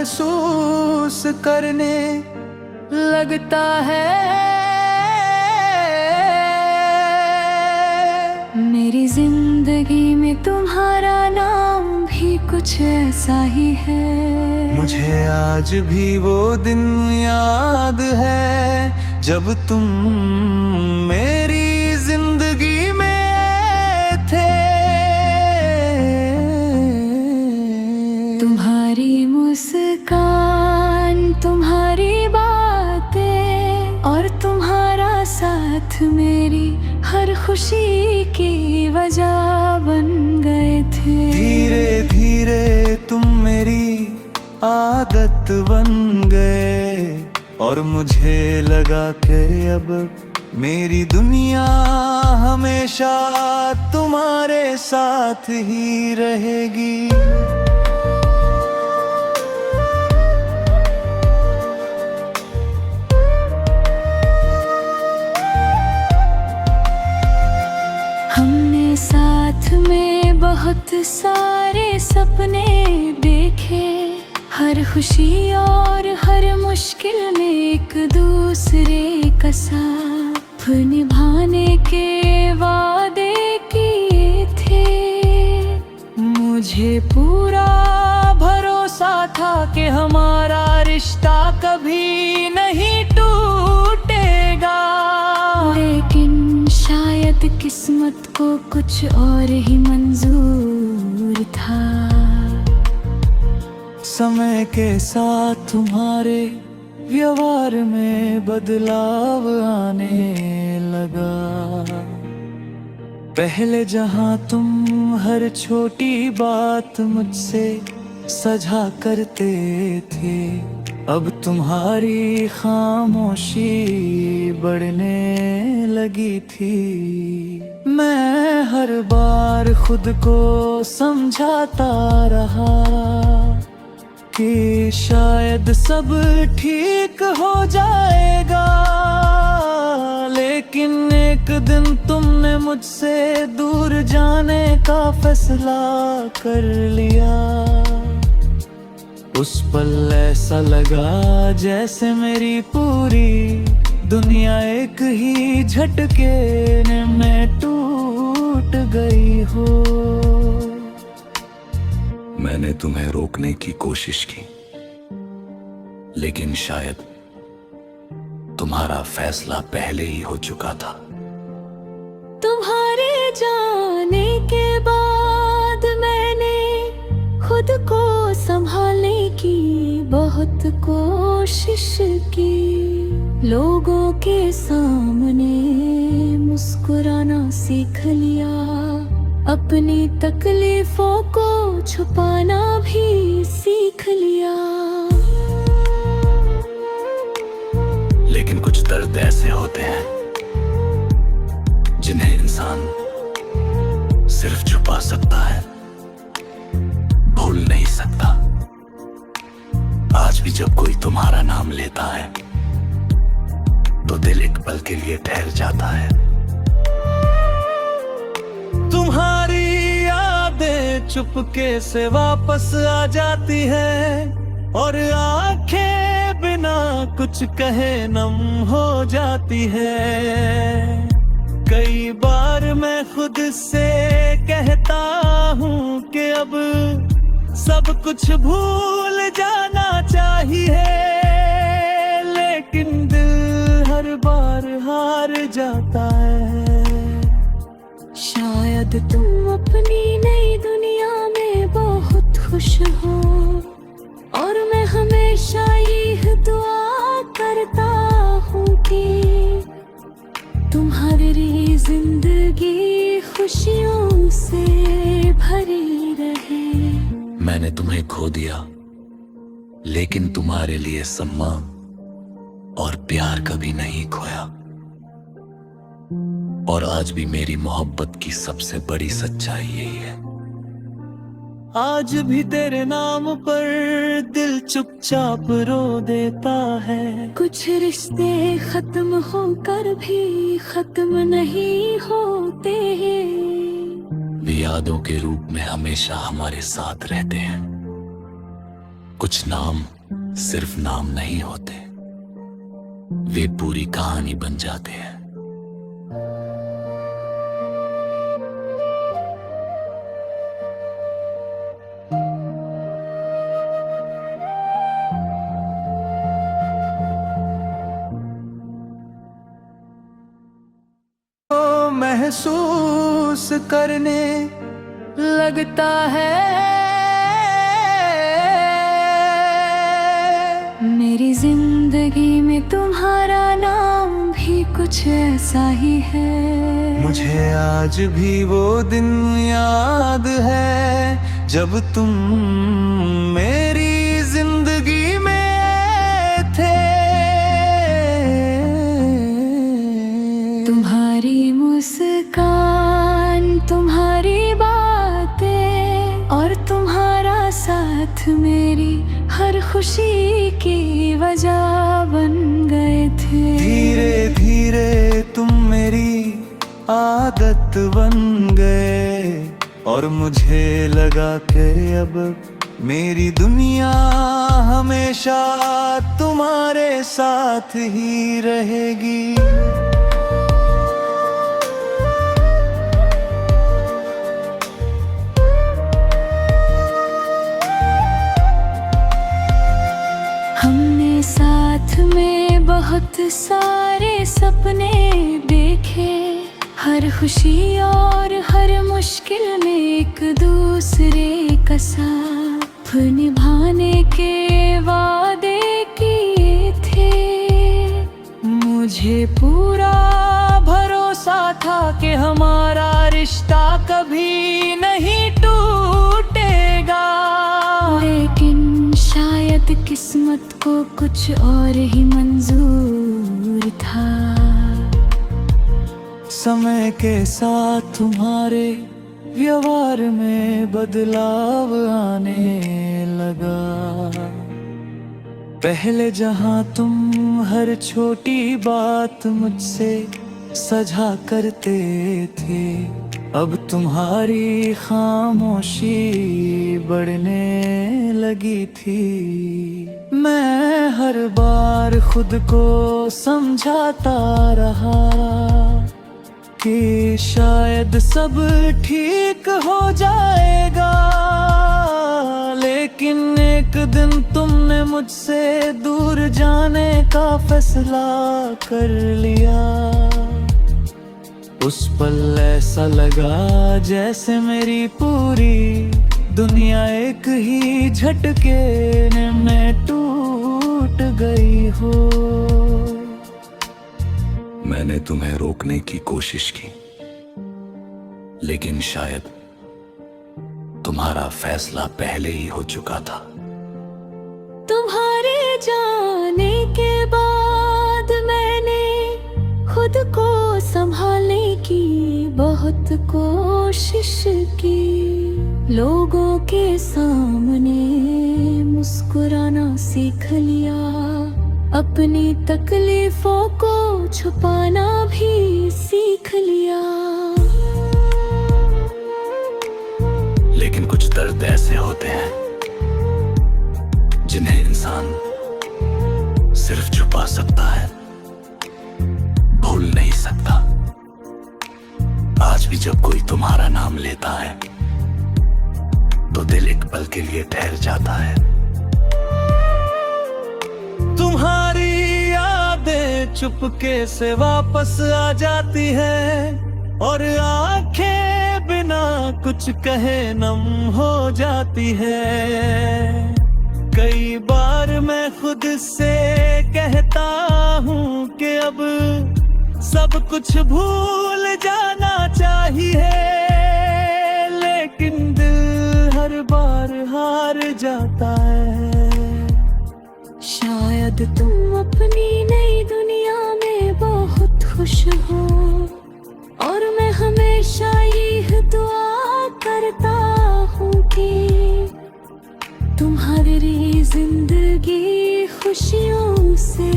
महसूस करने लगता है। मेरी जिंदगी में तुम्हारा नाम भी कुछ ऐसा ही है। मुझे आज भी वो दिन याद है जब तुम मेरी जिंदगी में थे। तुम्हारी मुस्कान, तुम्हारी बातें और तुम्हारा साथ मेरी हर खुशी की वजह बन गए थे। धीरे धीरे तुम मेरी आदत बन गए और मुझे लगा कि अब मेरी दुनिया हमेशा तुम्हारे साथ ही रहेगी। हमने साथ में बहुत सारे सपने देखे, हर खुशी और हर मुश्किल में एक दूसरे का साथ निभाने के वादे किए थे। मुझे पूरा भरोसा था कि हमारा रिश्ता कभी नहीं टूटेगा, लेकिन शायद किस्मत को कुछ और ही मंजूर था। समय के साथ तुम्हारे व्यवहार में बदलाव आने लगा। पहले जहां तुम हर छोटी बात मुझसे सझा करते थे, अब तुम्हारी खामोशी बढ़ने लगी थी। मैं हर बार खुद को समझाता रहा कि शायद सब ठीक हो जाएगा, लेकिन एक दिन तुमने मुझसे दूर जाने का फैसला कर लिया। उस पल ऐसा लगा जैसे मेरी पूरी दुनिया एक ही झटके में टूट गई हो। मैंने तुम्हें रोकने की कोशिश की, लेकिन शायद तुम्हारा फैसला पहले ही हो चुका था। तुम्हारे जाने के बाद मैंने खुद को संभालने की बहुत कोशिश की। लोगों के सामने मुस्कुराना सीख लिया, अपनी तकलीफों को छुपाना भी सीख लिया। लेकिन कुछ दर्द ऐसे होते हैं जिन्हें इंसान सिर्फ छुपा सकता है, भूल नहीं सकता। आज भी जब कोई तुम्हारा नाम लेता है तो दिल एक पल के लिए ठहर जाता है। तुम्हारी यादें चुपके से वापस आ जाती है और आंखें बिना कुछ कहे नम हो जाती है। कई बार मैं खुद से कहता हूँ कि अब सब कुछ भूल जाना चाहिए, लेकिन दिल हर बार हार जाता है। शायद तुम अपनी नई दुनिया में बहुत खुश हो और मैं हमेशा यही दुआ करता हूँ कि तुम्हारी जिंदगी खुशियों से भरी रहे। मैंने तुम्हें खो दिया, लेकिन तुम्हारे लिए सम्मान और प्यार कभी नहीं खोया। और आज भी मेरी मोहब्बत की सबसे बड़ी सच्चाई यही है। आज भी तेरे नाम पर दिल चुपचाप रो देता है। कुछ रिश्ते खत्म होकर भी खत्म नहीं होते हैं, वे यादों के रूप में हमेशा हमारे साथ रहते हैं। कुछ नाम सिर्फ नाम नहीं होते, वे पूरी कहानी बन जाते हैं। महसूस करने लगता है मेरी जिंदगी में तुम्हारा नाम भी कुछ ऐसा ही है। मुझे आज भी वो दिन याद है जब तुम मेरी जिंदगी में थे। तुम्हारी मुस्कान, तुम्हारी बातें और तुम्हारा साथ मेरी हर खुशी की वजह बन गए थे। धीरे धीरे तुम मेरी आदत बन गए और मुझे लगा कि अब मेरी दुनिया हमेशा तुम्हारे साथ ही रहेगी। हमने साथ में बहुत सारे सपने देखे, हर खुशी और हर मुश्किल में एक दूसरे का साथ निभाने के वादे किए थे। मुझे पूरा भरोसा था कि हमारा रिश्ता कभी नहीं टूटेगा, लेकिन शायद किस्मत को कुछ और ही मंजूर था। समय के साथ तुम्हारे व्यवहार में बदलाव आने लगा। पहले जहां तुम हर छोटी बात मुझसे सझा करते थे, अब तुम्हारी खामोशी बढ़ने लगी थी। मैं हर बार खुद को समझाता रहा कि शायद सब ठीक हो जाएगा, लेकिन एक दिन तुमने मुझसे दूर जाने का फैसला कर लिया। उस पल ऐसा लगा जैसे मेरी पूरी दुनिया एक ही झटके में टूट गई हो। मैंने तुम्हें रोकने की कोशिश की, लेकिन शायद तुम्हारा फैसला पहले ही हो चुका था। तुम्हारे जाने के बाद मैंने खुद को संभालने की बहुत कोशिश की। लोगों के सामने मुस्कुराना सीख लिया, अपनी तकलीफों को छुपाना भी सीख लिया। लेकिन कुछ दर्द ऐसे होते हैं जिन्हें इंसान सिर्फ छुपा सकता है, भूल नहीं सकता। आज भी जब कोई तुम्हारा नाम लेता है तो दिल एक पल के लिए ठहर जाता है। तुम्हारी यादें चुपके से वापस आ जाती है और आंखें बिना कुछ कहे नम हो जाती है। कई बार मैं खुद से कहता हूँ कि अब सब कुछ भूल जाना चाहिए, लेकिन दिल हर बार हार जाता है। शायद तुम अपनी नई दुनिया में बहुत खुश हो और मैं हमेशा यही दुआ करता हूँ कि तुम्हारी जिंदगी खुशियों से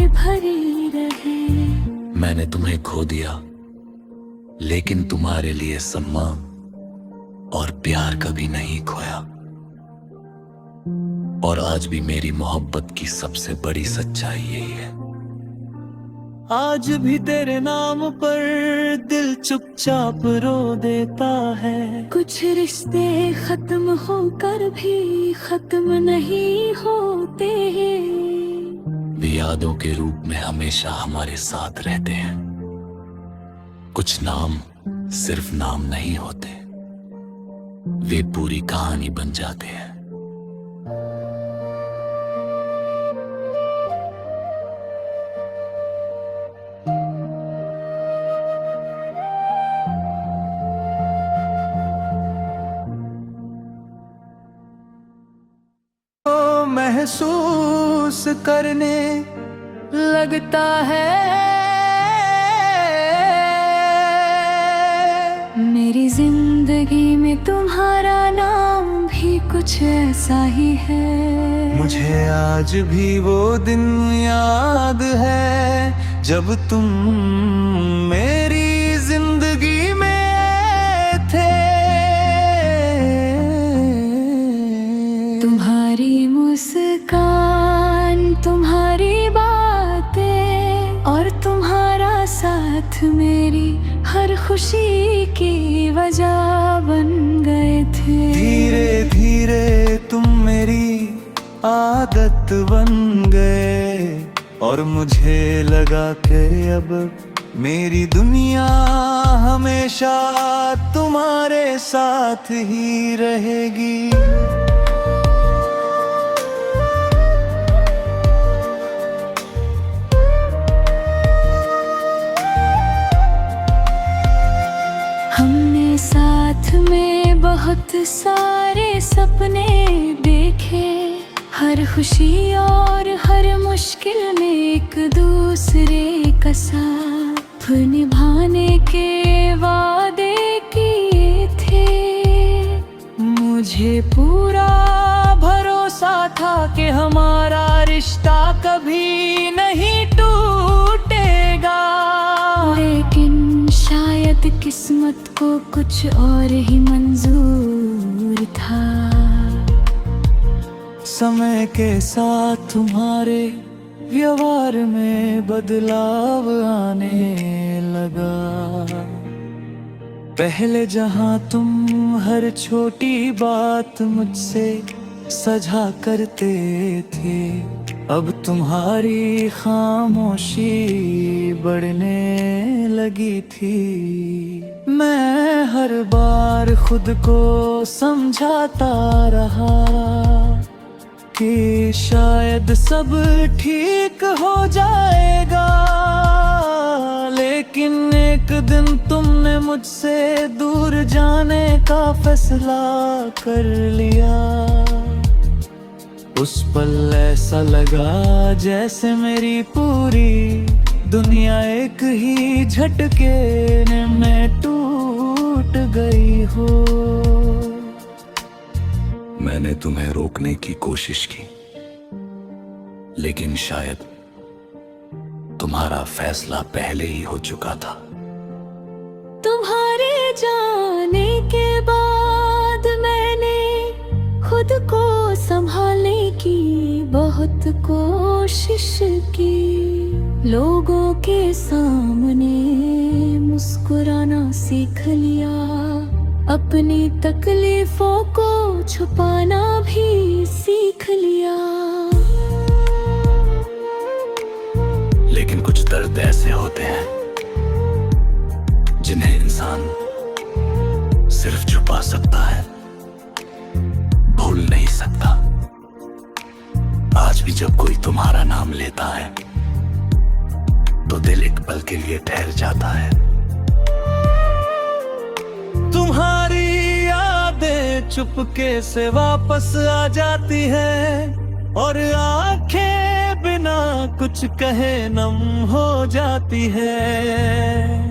भरी रहे। मैंने तुम्हें खो दिया, लेकिन तुम्हारे लिए सम्मान और प्यार कभी नहीं खोया। और आज भी मेरी मोहब्बत की सबसे बड़ी सच्चाई यही है। आज भी तेरे नाम पर दिल चुपचाप रो देता है। कुछ रिश्ते खत्म होकर भी खत्म नहीं होते हैं। वे यादों के रूप में हमेशा हमारे साथ रहते हैं। कुछ नाम सिर्फ नाम नहीं होते, वे पूरी कहानी बन जाते हैं। महसूस करने लगता है मेरी जिंदगी में तुम्हारा नाम भी कुछ ऐसा ही है। मुझे आज भी वो दिन याद है जब तुम मेरी जिंदगी में थे। तुम्हारी मुस्कान, तुम्हारी बातें और तुम्हारा साथ मेरी हर खुशी की वजह बन गए थे। धीरे धीरे तुम मेरी आदत बन गए और मुझे लगा कि अब मेरी दुनिया हमेशा तुम्हारे साथ ही रहेगी। हमने साथ में बहुत सारे सपने देखे, हर खुशी और हर मुश्किल में एक दूसरे का साथ निभाने के वादे किए थे। मुझे पूरा भरोसा था कि हमारा रिश्ता कभी नहीं टूटेगा, लेकिन शायद किस्मत को कुछ और ही मंजूर था। समय के साथ तुम्हारे व्यवहार में बदलाव आने लगा। पहले जहां तुम हर छोटी बात मुझसे सझा करते थे, अब तुम्हारी खामोशी बढ़ने लगी थी। मैं हर बार खुद को समझाता रहा कि शायद सब ठीक हो जाएगा, लेकिन एक दिन तुमने मुझसे दूर जाने का फैसला कर लिया। उस पल ऐसा लगा जैसे मेरी पूरी दुनिया एक ही झटके में टूट गई हो। मैंने तुम्हें रोकने की कोशिश की, लेकिन शायद तुम्हारा फैसला पहले ही हो चुका था। तुम्हारे जाने के बाद मैंने खुद को संभालने की बहुत कोशिश की। लोगों के सामने मुस्कुराना सीख लिया, अपनी तकलीफों को छुपाना भी सीख लिया। लेकिन कुछ दर्द ऐसे होते हैं जिन्हें इंसान सिर्फ छुपा सकता है, भूल नहीं सकता। आज भी जब कोई तुम्हारा नाम लेता है तो दिल एक पल के लिए ठहर जाता है। तुम्हारी यादें चुपके से वापस आ जाती है और आंखें बिना कुछ कहे नम हो जाती है।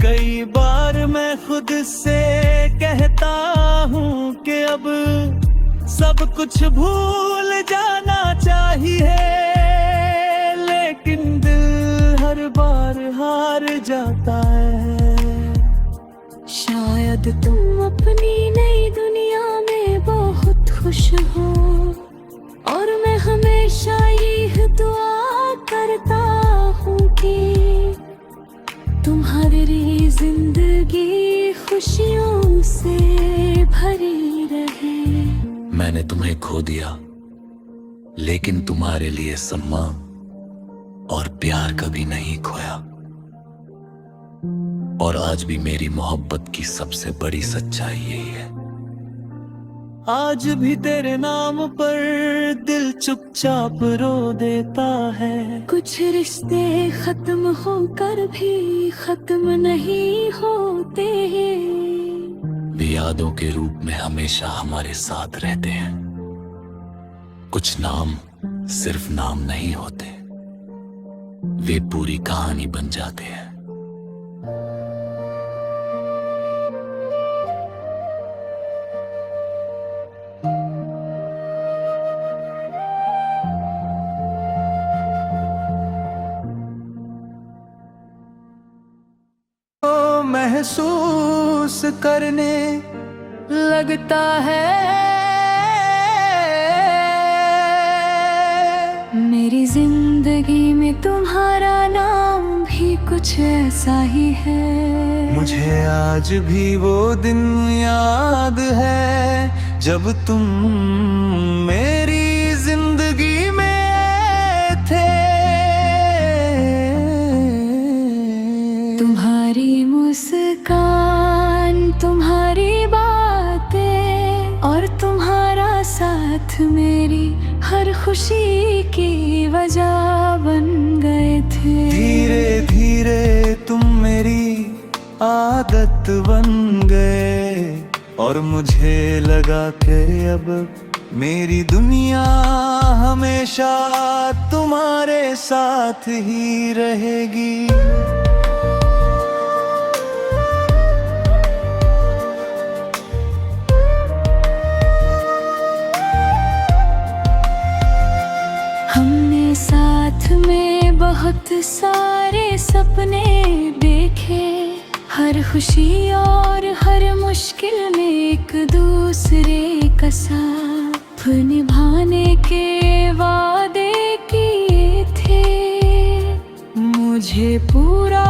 कई बार मैं खुद से कहता हूँ कि अब सब कुछ भूल जाना चाहिए, लेकिन दिल हर बार हार जाता है। शायद तुम अपनी नई दुनिया में बहुत खुश हो हमेशा ये दुआ करता हूँ कि तुम्हारी जिंदगी खुशियों से भरी रहे। मैंने तुम्हें खो दिया, लेकिन तुम्हारे लिए सम्मान और प्यार कभी नहीं खोया। और आज भी मेरी मोहब्बत की सबसे बड़ी सच्चाई यही है। आज भी तेरे नाम पर दिल चुपचाप रो देता है। कुछ रिश्ते खत्म होकर भी खत्म नहीं होते हैं। वे यादों के रूप में हमेशा हमारे साथ रहते हैं। कुछ नाम सिर्फ नाम नहीं होते, वे पूरी कहानी बन जाते हैं। महसूस करने लगता है मेरी जिंदगी में तुम्हारा नाम भी कुछ ऐसा ही है। मुझे आज भी वो दिन याद है जब तुम मेरी जिंदगी में थे। तुम्हारी मुस्कान, तुम्हारी बातें और तुम्हारा साथ मेरी हर खुशी की वजह बन गए थे। धीरे धीरे तुम मेरी आदत बन गए और मुझे लगा कि अब मेरी दुनिया हमेशा तुम्हारे साथ ही रहेगी। हमने साथ में बहुत सारे सपने देखे, हर खुशी और हर मुश्किल में एक दूसरे का साथ निभाने के वादे किए थे। मुझे पूरा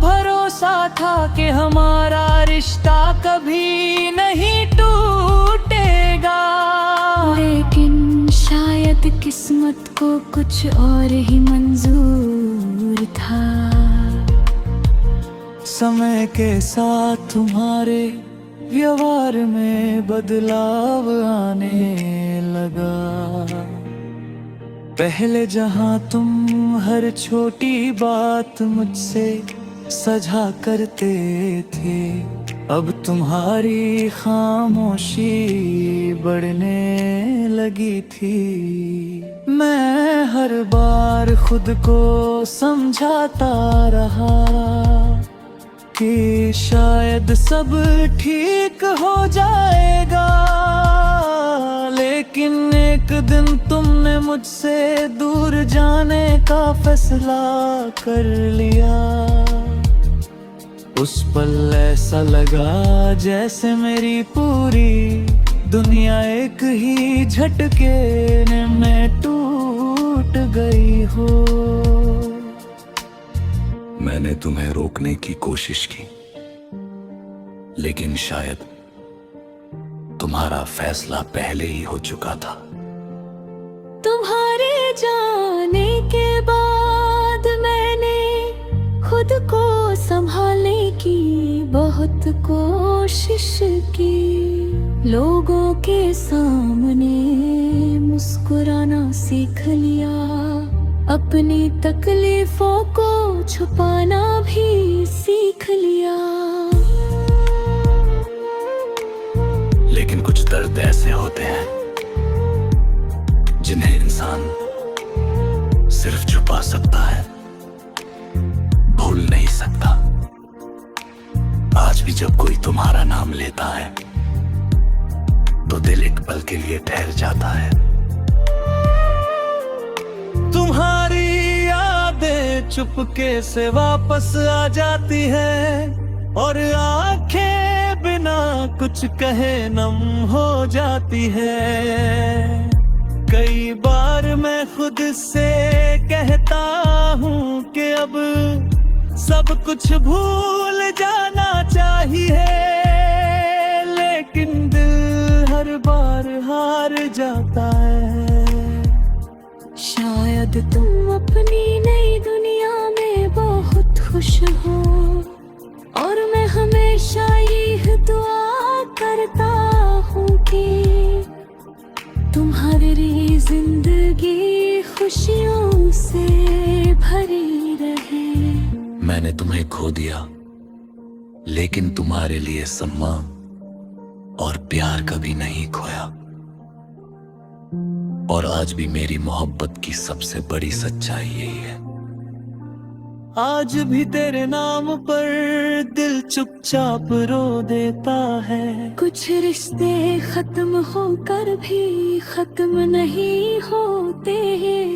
भरोसा था कि हमारा रिश्ता कभी नहीं टूटेगा, लेकिन शायद किस्मत को कुछ और ही मंजूर था। समय के साथ तुम्हारे व्यवहार में बदलाव आने लगा। पहले जहां तुम हर छोटी बात मुझसे सझा करते थे, अब तुम्हारी खामोशी बढ़ने लगी थी। मैं हर बार खुद को समझाता रहा कि शायद सब ठीक हो जाएगा, लेकिन एक दिन तुमने मुझसे दूर जाने का फैसला कर लिया। उस पल ऐसा लगा जैसे मेरी पूरी दुनिया एक ही झटके में टूट गई हो। मैंने तुम्हें रोकने की कोशिश की, लेकिन शायद तुम्हारा फैसला पहले ही हो चुका था। तुम्हारे जाने के बाद मैंने खुद को संभालने की बहुत कोशिश की। लोगों के सामने मुस्कुराना सीख लिया, अपनी तकलीफों को छुपाना भी सीख लिया। लेकिन कुछ दर्द ऐसे होते हैं जिन्हें इंसान सिर्फ छुपा सकता है, भूल नहीं सकता। आज भी जब कोई तुम्हारा नाम लेता है तो दिल एक पल के लिए ठहर जाता है। तुम्हारी यादें चुपके से वापस आ जाती है और आंखें बिना कुछ कहे नम हो जाती है। कई बार मैं खुद से कहता हूँ कि अब सब कुछ भूल जाना चाहिए, लेकिन दिल हर बार हार जाता है। शायद तुम अपनी नई दुनिया में बहुत खुश हो, और मैं हमेशा यही दुआ करता हूँ कि तुम्हारी जिंदगी खुशियों से भरी रहे। मैंने तुम्हें खो दिया, लेकिन तुम्हारे लिए सम्मान और प्यार कभी नहीं खोया। और आज भी मेरी मोहब्बत की सबसे बड़ी सच्चाई यही है। आज भी तेरे नाम पर दिल चुपचाप रो देता है। कुछ रिश्ते खत्म होकर भी खत्म नहीं होते हैं,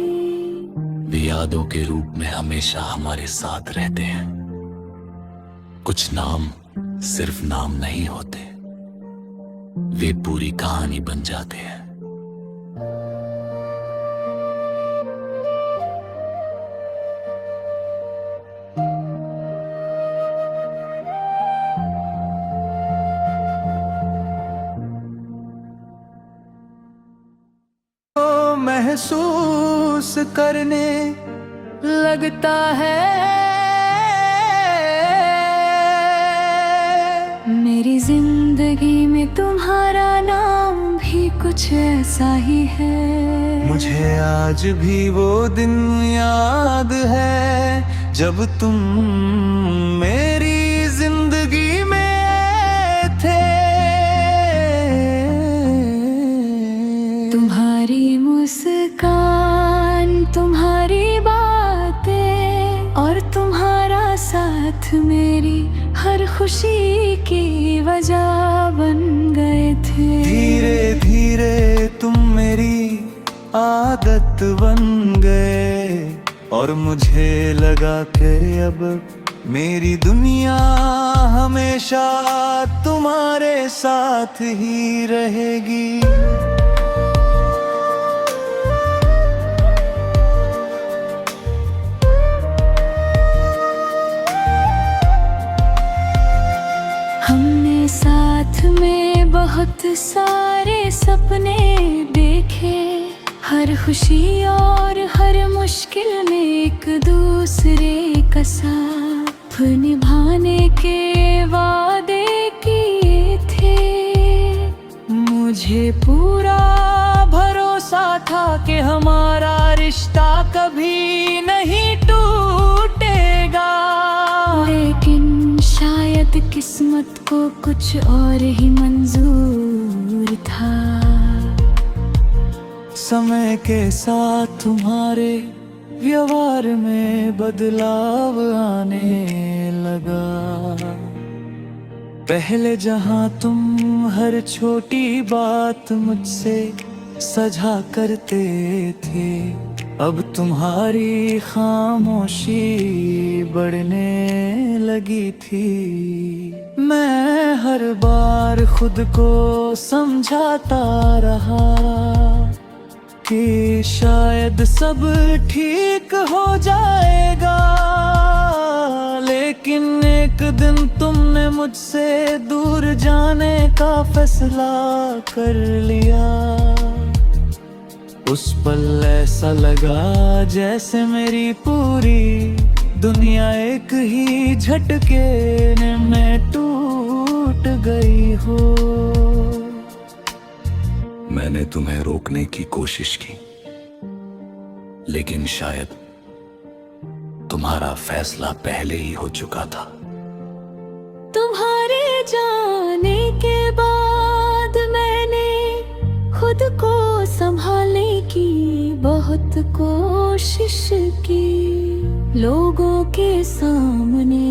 वे यादों के रूप में हमेशा हमारे साथ रहते हैं। कुछ नाम सिर्फ नाम नहीं होते, वे पूरी कहानी बन जाते हैं। महसूस करने लगता है मेरी जिंदगी में तुम्हारा नाम भी कुछ ऐसा ही है। मुझे आज भी वो दिन याद है जब तुम मेरी जिंदगी में थे। तुम्हारी मुस्कान, तुम्हारी बातें और तुम्हारा साथ मेरी हर खुशी की वजह बन गए थे। धीरे धीरे तुम मेरी आदत बन गए, और मुझे लगा कि अब मेरी दुनिया हमेशा तुम्हारे साथ ही रहेगी। हमने साथ में बहुत सारे सपने देखे, हर खुशी और हर मुश्किल में एक दूसरे का साथ निभाने के वादे किए थे। मुझे पूरा भरोसा था कि हमारा रिश्ता कभी नहीं टूटेगा, लेकिन शायद किस्मत को कुछ और ही मंजूर था। समय के साथ तुम्हारे व्यवहार में बदलाव आने लगा। पहले जहां तुम हर छोटी बात मुझसे सझा करते थे, अब तुम्हारी खामोशी बढ़ने लगी थी। मैं हर बार खुद को समझाता रहा कि शायद सब ठीक हो जाएगा, लेकिन एक दिन तुमने मुझसे दूर जाने का फैसला कर लिया। उस पल ऐसा लगा जैसे मेरी पूरी दुनिया एक ही झटके में टूट गई हो। मैंने तुम्हें रोकने की कोशिश की, लेकिन शायद तुम्हारा फैसला पहले ही हो चुका था। तुम्हारे जाने के बाद मैंने खुद को संभालने की बहुत कोशिश की। लोगों के सामने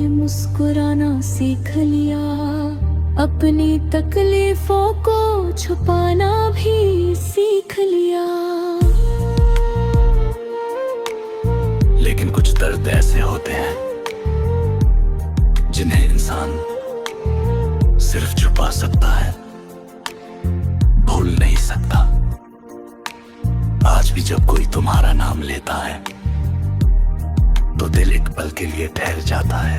मुस्कुराना सीख लिया, अपनी तकलीफों को छुपाना भी सीख लिया। लेकिन कुछ दर्द ऐसे होते हैं जिन्हें इंसान सिर्फ छुपा सकता है, भूल नहीं सकता। आज भी भी जब कोई तुम्हारा नाम लेता है तो दिल एक पल के लिए ठहर जाता है।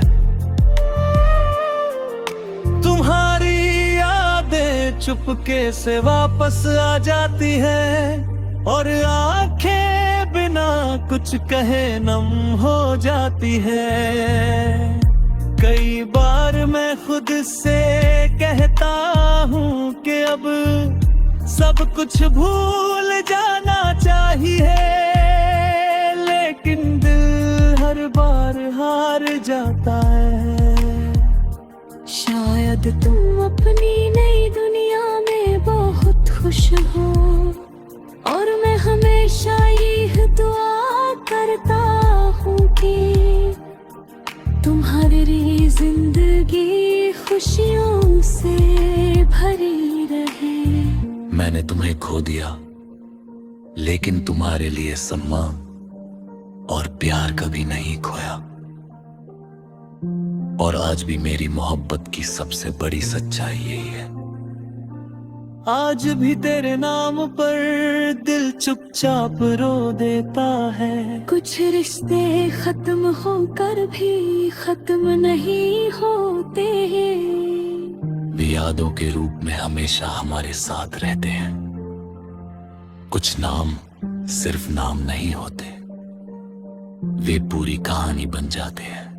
तुम्हारी यादें चुपके से वापस आ जाती है और आंखें बिना कुछ कहे नम हो जाती है। कई बार मैं खुद से कहता हूँ कि अब सब कुछ भूल जाना चाहिए, लेकिन दिल हर बार हार जाता है। शायद तुम अपनी नई दुनिया में बहुत खुश हो और मैं हमेशा यही दुआ करता हूँ कि तुम्हारी जिंदगी खुशियों से भरी रहे। मैंने तुम्हें खो दिया, लेकिन तुम्हारे लिए सम्मान और प्यार कभी नहीं खोया। और आज भी मेरी मोहब्बत की सबसे बड़ी सच्चाई यही है। आज भी तेरे नाम पर दिल चुपचाप रो देता है। कुछ रिश्ते खत्म होकर भी खत्म नहीं होते हैं। वे यादों के रूप में हमेशा हमारे साथ रहते हैं। कुछ नाम सिर्फ नाम नहीं होते, वे पूरी कहानी बन जाते हैं।